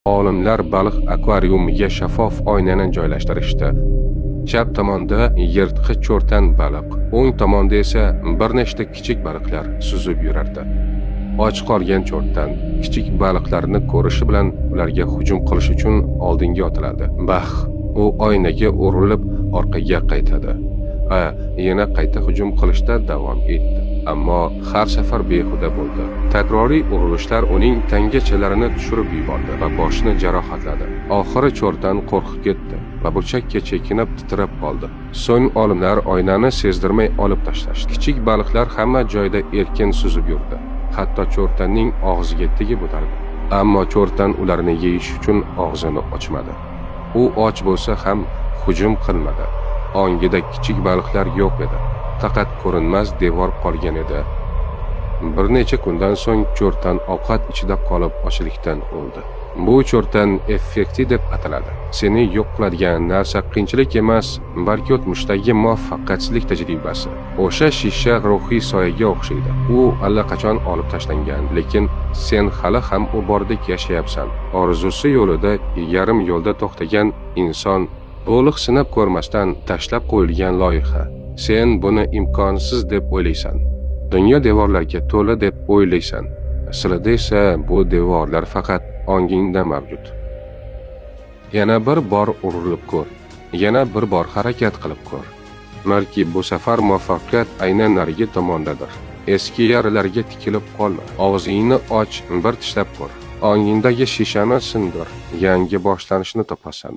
Olimlar baliq akvariumiga shaffof oynani joylashtirishdi. Chap tomonda yirtqich cho'rtan baliq, o'ng tomonda esa bir nechta kichik baliqlar suzib yurardi. Och qolgan cho'rtan kichik baliqlarni ko'rishi bilan ularga hujum qilish uchun oldinga otiladi. U oynaga urilib orqaga qaytadi. Yana qayta hujum qilishda davom etdi. Ammo har safar behuda bo'ldi. Takroriy urilishlar uning tangachalarini tushirib yubordi va boshini jarohatladi. Oxiri cho'rtan qo'rqib ketdi va burchakka chekinib titrab qoldi. So'ng olimlar oynani sezdirmay olib tashlashdi. Kichik baliqlar hamma joyda erkin suzib yurdi. Hatto cho'rtanning og'ziga tegib o'tardi. Ammo cho'rtan ularni yeyish uchun og'zini ochmadi. U och bo'lsa ham hujum qilmadi. Ongida kichik baliqlar yo'q edi. Faqat ko'rinmas devor qolgan edi. Bir necha kundan so'ng cho'rtan ovqat ichida qolib ochlikdan o'ldi. Bu cho'rtan effekti deb ataladi. Seni yo'q qiladigan narsa qiyinchilik emas, balki o'tmishdagi muvaffaqiyatsizlik tajribasi. O'sha shisha ruhiy soyaga o'xshaydi. U allaqachon olib tashlangan, lekin sen hali ham u bordek yashayapsan. Orzusi yo'lida yarim yo'lda to'xtagan inson to'liq sinab ko'rmasdan tashlab qo'yilgan loyiha. Sen buni imkonsiz deb o'ylaysan. Dunyo devorlarga to'la deb o'ylaysan. Aslida esa bu devorlar faqat ongingda mavjud. Yana bir bor urilib ko'r. Yana bir bor harakat qilib ko'r. Balki bu safar muvaffaqiyat aynan narigi tomondadir. Eski yaralarga tikilib qolma. Og'zingni och, bir tishlab ko'r. Ongingdagi shishani sindir. Yangi boshlanishni topasan.